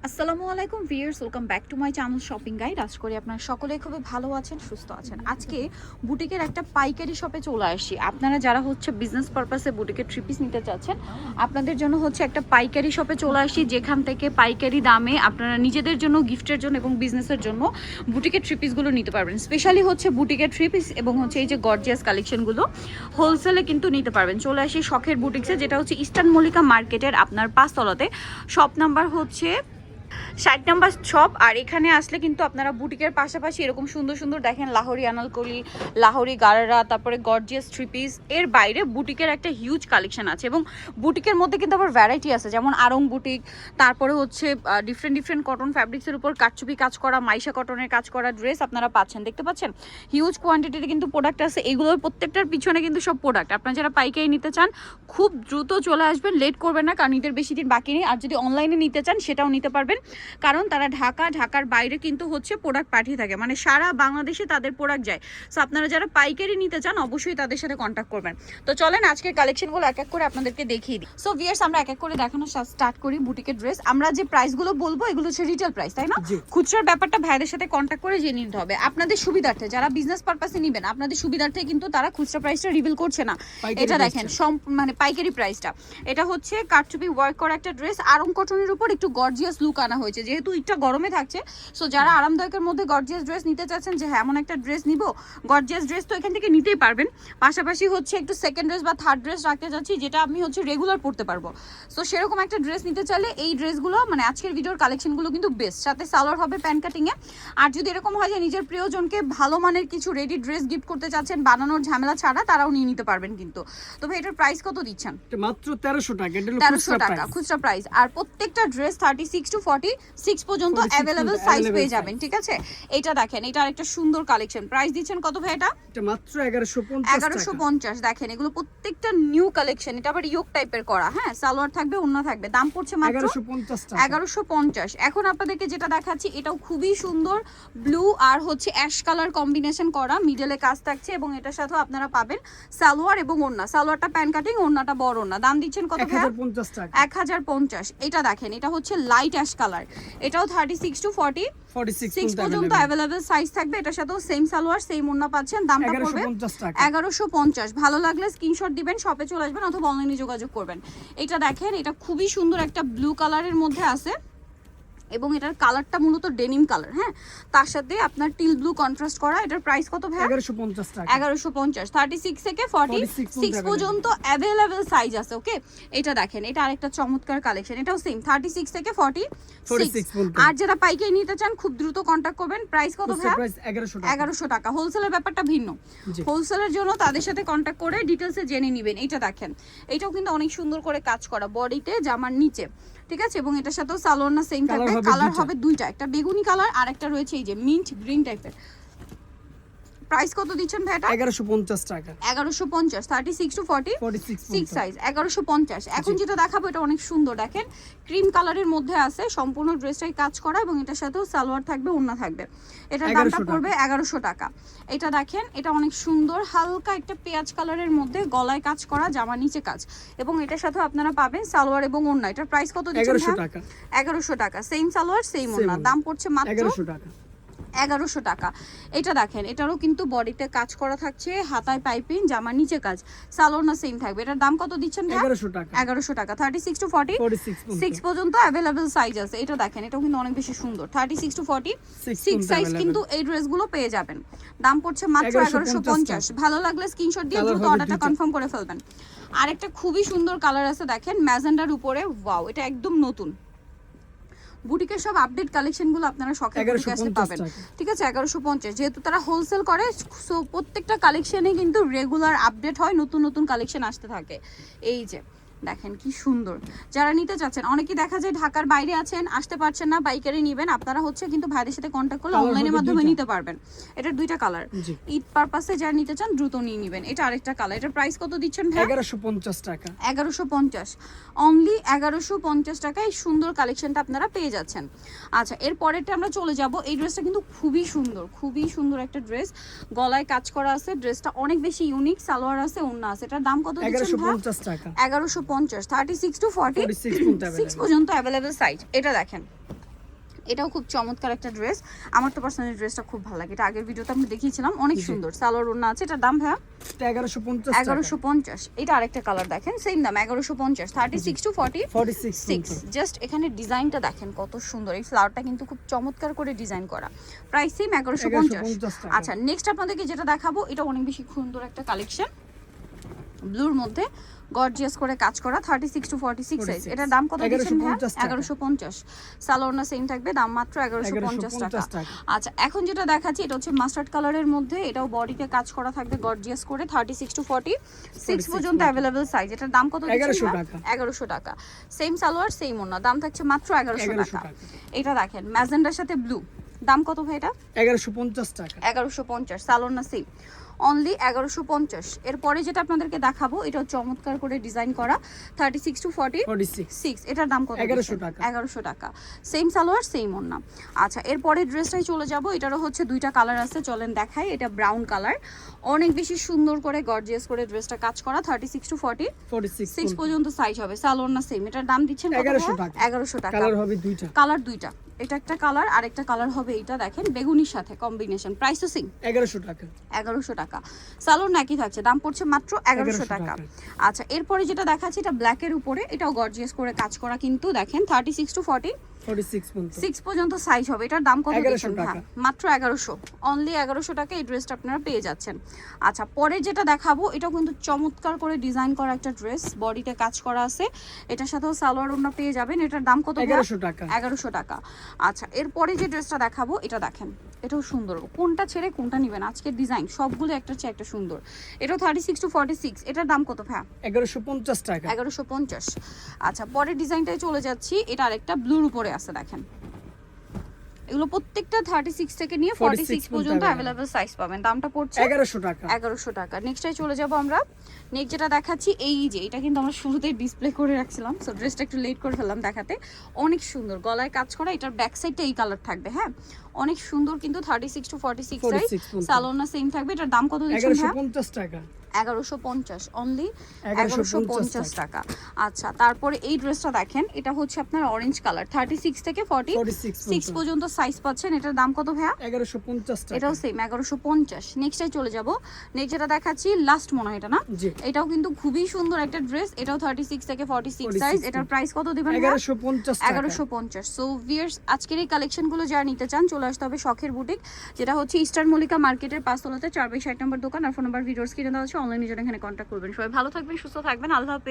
আসসালামু আলাইকুম viewers, welcome back to my channel shopping guide. আশা করি আপনারা সকলেই খুবই ভালো আছেন, সুস্থ আছেন। আজকে বুটিকের একটা পাইকারি শপে চলে আসছি। আপনারা যারা বিজনেস পারপাসে বুটিকের থ্রি পিস নিতে চাচ্ছেন, আপনাদের জন্য একটা পাইকারি শপে চলে আসছি, যেখান থেকে পাইকারি দামে আপনারা নিজেদের জন্য, গিফটের জন্য এবং বিজনেসের জন্য বুটিকের থ্রি পিসগুলো নিতে পারবেন। স্পেশালি বুটিকের থ্রি পিস এবং এই যে গর্জিয়াস কালেকশনগুলো হোলসেলে কিন্তু নিতে পারবেন। চলে আসি শখের বুটিক্সে, যেটা ইস্টার্ন মল্লিকা মার্কেটের আপনার 5 তলাতে। Shop number 60 number shop. আর এখানে আসলে কিন্তু আপনারা বুটিকের পাশাপাশি এরকম সুন্দর সুন্দর দেখেন লাহোরি আনালকলি, লাহোরি গারারা, তারপরে গর্জিয়াস থ্রি পিস, এর বাইরে বুটিকের একটা হিউজ কালেকশন আছে। এবং বুটিকের মধ্যে কিন্তু আবার ভ্যারাইটি আছে, যেমন আরং বুটিক, তারপরে ডিফারেন্ট কটন ফ্যাব্রিক্সের উপর কারচুপি কাজ করা, মাইশা কটনের কাজ করা ড্রেস আপনারা পাচ্ছেন, দেখতে পাচ্ছেন। হিউজ কোয়ান্টিটিতে কিন্তু প্রোডাক্ট আছে। এগুলোর প্রত্যেকটার পিছনে কিন্তু সব প্রোডাক্ট। আপনারা যারা পাইকারি নিতে চান খুব দ্রুত চলে আসবেন, লেট করবেন না, কারণ ঈদের বেশি দিন বাকি নেই। আর যদি অনলাইনে নিতে চান সেটাও নিতে পারবেন, কারণ তারা ঢাকার বাইরে কিন্তু প্রোডাক্ট পাঠিয়ে থাকে, মানে সারা বাংলাদেশে তাদের প্রোডাক্ট যায়। সো আপনারা যারা পাইকারি নিতে চান অবশ্যই তাদের সাথে কন্ট্যাক্ট করবেন। তো চলেন আজকের কালেকশনগুলো এক এক করে আপনাদেরকে দেখিয়ে দিই। সো ভিউয়ার্স, আমরা এক এক করে দেখানো স্টার্ট করি বুটিকের ড্রেস। আমরা যে প্রাইসগুলো বলবো এগুলো রিটেল প্রাইস, তাই না? খুচরার ব্যাপারটা ভাইদের সাথে কন্ট্যাক্ট করে জেনে নিতে হবে। আপনাদের সুবিধার্থে, যারা বিজনেস পারপাসে নেবেন, আপনাদের সুবিধার্থে কিন্তু তারা খুচরা প্রাইসটা রিভিল করছে না। এটা দেখেন মানে পাইকারি প্রাইসটা। এটা কারচুপি ওয়ার্ক করা একটা ড্রেস, আরং কটনের উপর একটু গর্জিয়াস লুক আনা হয়েছে, যেহেতু এটা গরমে থাকছে। সো যারা আরামদায়কের মধ্যে গর্জিয়াস ড্রেস নিতে চাচ্ছেন, যে হ্যাঁ এমন একটা ড্রেস নিব, গর্জিয়াস ড্রেস তো এখান থেকে নিতেই পারবেন। পাশাপাশি একটু সেকেন্ড ড্রেস বা থার্ড ড্রেস রাখতে চাচ্ছি, যেটা আমি রেগুলার পরতে পারবো। সো সেরকম একটা ড্রেস নিতে চাইলে এই ড্রেসগুলো, মানে আজকের ভিডিওর কালেকশনগুলো কিন্তু বেস্ট। সাথে সালোয়ার হবে প্যান্ট কাটিংয়ে। আর যদি এরকম হয় যে নিজের প্রিয়জনকে ভালো মানের কিছু রেডি ড্রেস গিফট করতে চাচ্ছেন বানানোর ঝামেলা ছাড়া, তারাও নিয়ে নিতে পারবেন কিন্তু। তবে এটার প্রাইস কত দিচ্ছেন? মাত্র 1300 টাকা। 1300 টাকা খুচরা প্রাইস। আর প্রত্যেকটা ড্রেস 36 টু 46 পর্যন্ত অ্যাভেলেবল সাইজ পেয়ে যাবেন, ঠিক আছে? এটা দেখেন, এটা আরেকটা সুন্দর কালেকশন। প্রাইস দিচ্ছেন কত ভাই? এটা মাত্র 1150 1150। দেখেন এগুলো প্রত্যেকটা নিউ কালেকশন। এটা আবার ইয়োক টাইপের করা, হ্যাঁ, সালোয়ার থাকবে, ওড়না থাকবে। দাম পড়ছে মাত্র 1150। এখন আপনাদেরকে যেটা দেখাচ্ছি এটাও খুবই সুন্দর, ব্লু আর অ্যাশ কালার কম্বিনেশন করা, মিডলে কাজ থাকছে এবং এটার সাথে আপনারা পাবেন সালোয়ার এবং ওড়না। সালোয়ারটা প্যান্ট কাটিং, ওড়নাটা বড় ওড়না। দাম দিচ্ছেন কত ভাই? 1050 টাকা। 1050। এটা দেখেন, এটা লাইট অ্যাশ কালার। এটাও 36 টু 46 পর্যন্ত অ্যাভেলেবল সাইজ থাকবে। এটার সাথেও সেম সালোয়ার, সেম ওড়না পাচ্ছেন। দামটা পড়বে 1150। ভালো লাগলে স্ক্রিনশট দিবেন, শপে চলে আসবেন অথবা অনলাইনে যোগাযোগ করবেন। এটা দেখেন, এটা খুবই সুন্দর একটা ব্লু কালারের মধ্যে আছে এবং এটার কালারটা মূলত ডেনিম কালার, হ্যাঁ, তার সাথে আপনার টিল ব্লু কন্ট্রাস্ট করা। এটার প্রাইস কত ভাই? 1150 টাকা। 1150। 36 থেকে 46 পর্যন্ত অ্যাভেলেবল সাইজ আছে, ওকে? এটা দেখেন, এটা আরেকটা চমৎকার কালেকশন। এটাও সেম 36 থেকে 46। আর যারা পাইকারি নিতে চান খুব দ্রুত কন্টাক্ট করবেন। প্রাইস কত ভাই? 1100 টাকা। হোলসেলের ব্যাপারটা ভিন্ন। হোলসেলের জন্য তাদের সাথে কন্টাক্ট করে ডিটেইলসে জেনে নেবেন। এটা দেখেন, এটাও কিন্তু অনেক সুন্দর করে কাজ করা বডিতে, জামার নিচে, ঠিক আছে? এবং এটার সাথেও সালোয়ার না সেম থাকবে। কালার হবে দুইটা, একটা বেগুনি কালার আর একটা রয়েছে এই যে মিন্ট গ্রিন টাইপের। প্রাইস কত দিচ্ছেন ভাই এটা? 1150 টাকা। 1150। 36 টু 46 সাইজ 1150। এখন যেটা দেখাবো এটা অনেক সুন্দর, দেখেন ক্রিম কালারের মধ্যে আছে, সম্পূর্ণ ড্রেসটাই কাজ করা এবং এটার সাথেও সালোয়ার থাকবে, ওড়না থাকবে। এটার দামটা পড়বে 1100 টাকা। এটা দেখেন, এটা অনেক সুন্দর, হালকা একটা পেঁয়াজ কালারের মধ্যে, গলায় কাজ করা, জামা নিচে কাজ এবং এটার সাথে আপনারা পাবেন সালোয়ার এবং ওড়না। এটার প্রাইস কত দিচ্ছেন? 1100 টাকা। 1100 টাকা। সেম সালোয়ার সেম ওড়না। দাম পড়ছে মাত্র 1100 টাকা। 1100 টাকা। এটা দেখেন, এটারও কিন্তু বডিতে কাজ করা থাকছে, হাতায় পাইপিং, জামার নিচে কাজ, সালোয়ার না সেম থাকবে। এটার দাম কত দিচ্ছেন? 1100 টাকা। 1100 টাকা। 36 টু 46 পর্যন্ত অ্যাভেলেবল সাইজ আছে। এটা দেখেন, এটাও কিন্তু অনেক বেশি সুন্দর। 36 টু 46 সাইজ কিন্তু এই ড্রেসগুলো পেয়ে যাবেন। দাম পড়ছে মাত্র 1150। ভালো লাগলে স্ক্রিনশট দিয়ে দ্রুত অর্ডারটা কনফার্ম করে ফেলবেন। আরেকটা খুবই সুন্দর কালার আছে, দেখেন ম্যাজেন্ডার উপরে, ওয়াও, এটা একদম নতুন। বুটিকের সব আপডেট কালেকশনগুলো আপনারা শখের বুটিকে আসলে পাবেন, ঠিক আছে? 1150। যেহেতু তারা হোলসেল করে, সো প্রত্যেকটা কালেকশনে কিন্তু রেগুলার আপডেট হয়, নতুন নতুন কালেকশন আসতে থাকে। এই যে দেখেন কি সুন্দর। যারা নিতে চাচ্ছেন, অনেকেই দেখা যায় ঢাকার বাইরে আছেন, আসতে পারছেন না, পাইকারি নেবেন, আপনারা কিন্তু ভাইদের সাথে কন্ট্যাক্ট করলে অনলাইনের মাধ্যমে নিতে পারবেন। এটার দুইটা কালার, ঈদ পারপাসে যারা নিতে চান দ্রুত নিয়ে নেবেন। এটা আরেকটা কালার। এটার প্রাইস কত দিচ্ছেন ভাই? 1150 টাকা। 1150। অনলি 1150 টাকায় এই সুন্দর কালেকশনটা আপনারা পেয়ে যাচ্ছেন। আচ্ছা, এর পরেরটা আমরা চলে যাব। এই ড্রেসটা কিন্তু খুবই সুন্দর একটা ড্রেস, গলায় কাজ করা আছে, ড্রেসটা অনেক বেশি ইউনিক, সালোয়ার আছে, ওড়না আছে। এটার দাম কত দিচ্ছেন? 1150 টাকা। 1150। 36 টু 46 পর্যন্ত অ্যাভেলেবল সাইজ। এটা দেখেন, এটাও খুব চমৎকার একটা ড্রেস। আমার তো পার্সোনালি ড্রেসটা খুব ভালো লাগে। এটা আগের ভিডিওতে আমরা দেখিয়েছিলাম, অনেক সুন্দর। সালোয়ার ওড়না আছে। এটার দাম ভাইয়া 1150 1150। এটা আরেকটা কালার দেখেন, সেম দাম 1150, 36 টু 46। জাস্ট এখানে ডিজাইনটা দেখেন কত সুন্দর। এই ফ্লাওয়ারটা কিন্তু খুব চমৎকার করে ডিজাইন করা। Price same 1150। আচ্ছা, নেক্সট আপনাদেরকে যেটা দেখাবো এটা অনেক বেশি সুন্দর একটা কালেকশন, ব্লুর মধ্যে গর্জিয়াস করে কাজ করা, 36 টু 46 সাইজ। এটার দাম কত দিচ্ছেন ভাই? 1150। সালোয়ারনা সেম থাকবে, দাম মাত্র 1150 টাকা। আচ্ছা, এখন যেটা দেখাচ্ছি এটা হচ্ছে মাস্টার্ড কালারের মধ্যে, এটাও বডিতে কাজ করা থাকবে গর্জিয়াস করে, 36 টু 46 পর্যন্ত अवेलेबल সাইজ। এটার দাম কত দিচ্ছেন? 1100 টাকা। সেম সালোয়ার সেম ওড়না, দাম থাকছে মাত্র 1100 টাকা। এটা দেখেন ম্যাজেন্ডার সাথে ব্লু, দাম কত ভাই এটা? 1150 টাকা। 1150। সালোয়ারনা সেম, অনলি 1150। এরপরে যেটা আপনাদেরকে দেখাবো এটা চমৎকার করে ডিজাইন করা, 36 টু 46। এটার দাম কত? 1100 টাকা। 1100 টাকা। সেম সালোয়ার সেম ওড়না। আচ্ছা, এরপরে ড্রেসটাই চলে যাব। এটারও হচ্ছে দুইটা কালার আছে, চলেন দেখাই। এটা ব্রাউন কালার, অনেক বেশি সুন্দর করে গর্জিয়াস করে ড্রেসটা কাজ করা, 36 টু 46 পর্যন্ত সাইজ হবে। সালোয়ারনা সেম। এটার দাম দিচ্ছেন 1100 টাকা। 1100 টাকা। কালার হবে দুইটা। কালার দুইটা, এটা একটা কালার আর একটা কালার হবে এটা দেখেন বেগুনির সাথে কম্বিনেশন। প্রাইসও সেম 1100 টাকা। 1100 টাকা। সালোয়ার নাকি থাকছে, দাম পড়ছে মাত্র 1100 টাকা। আচ্ছা, এরপরে যেটা দেখাচ্ছি এটা ব্ল্যাকের উপরে, এটাও গর্জিয়াস করে কাজ করা কিন্তু দেখেন, 36 টু 46 পর্যন্ত সাইজ হবে। এটার দাম কত দিচ্ছেন? মাত্র 1100, অনলি 1100 টাকা এই ড্রেসটা আপনারা পেয়ে যাচ্ছেন। আচ্ছা, পরে যেটা দেখাবো এটাও কিন্তু চমৎকার করে ডিজাইন করা একটা ড্রেস, বডিতে কাজ করা আছে। এটার সাথেও সালোয়ার ওড়না পেয়ে যাবেন। এটার দাম কত? 1100 টাকা। 1100 টাকা। আচ্ছা, এরপরে যে ড্রেসটা দেখাবো এটা দেখেন, এটাও সুন্দর। কোনটা ছেড়ে কোনটা নেবেন? আজকের ডিজাইন সবগুলো একটা চেয়ে একটা সুন্দর। এটাও 36 টু 46। এটার দাম কত ভাই? 1150 টাকা। 1150। আচ্ছা, পরের ডিজাইনটাই চলে যাচ্ছি। এটা আরেকটা ব্লুর উপরে আছে দেখেন। এগুলো প্রত্যেকটা 36 থেকে নিয়ে 46 পর্যন্ত अवेलेबल সাইজ পাবেন। দামটা পড়ছে 1100 টাকা। 1100 টাকা। নেক্সটে চলে যাব আমরা। নেক্সট যেটা দেখাচ্ছি এই যে, এটা কিন্তু আমরা শুরুতেই ডিসপ্লে করে রাখছিলাম, সো ড্রেসটা একটু লেট করে ফেললাম দেখাতে। অনেক সুন্দর গলায় কাজ করা, এটার ব্যাক সাইডটা এই কালার থাকবে। হ্যাঁ, অনেক সুন্দর কিন্তু, 36 টু 46 সাইজ। সালোয়ারনা সেম থাকবে। এটার দাম কত দিচ্ছেন? 1150 টাকা। 1150, অনলি 1150 টাকা। আচ্ছা, তারপরে এই ড্রেসটা দেখেন, এটা হচ্ছে আপনার অরেঞ্জ কালার, 36 থেকে 46 পর্যন্ত সাইজ পাচ্ছেন। এটার দাম কত ভাইয়া? 1150 টাকা। এটাও সেম 1150। নেক্সটে চলে যাব। নেক্সট যেটা দেখাচ্ছি লাস্ট মনে হয় এটা না? এটাও কিন্তু খুবই সুন্দর একটা ড্রেস, এটাও 36 থেকে 46 সাইজ। এটার প্রাইস কত দিবেন? 1150 টাকা। 1150। সো ভিউয়ার্স, আজকের এই কালেকশনগুলো যারা নিতে চান চলে আসতে হবে শখের বুটিক, যেটা হচ্ছে ইস্টার্ন মল্লিকা মার্কেটের 5 তলাতে 4/60 নম্বর দোকান। আর ফোন নাম্বার ভিডিওস কিনে দেওয়া আছে, অনলাইনে যারা এখানে কন্ট্যাক্ট করবেন। সবাই ভালো থাকবেন, সুস্থ থাকবেন, আল্লাহ হাফেজ।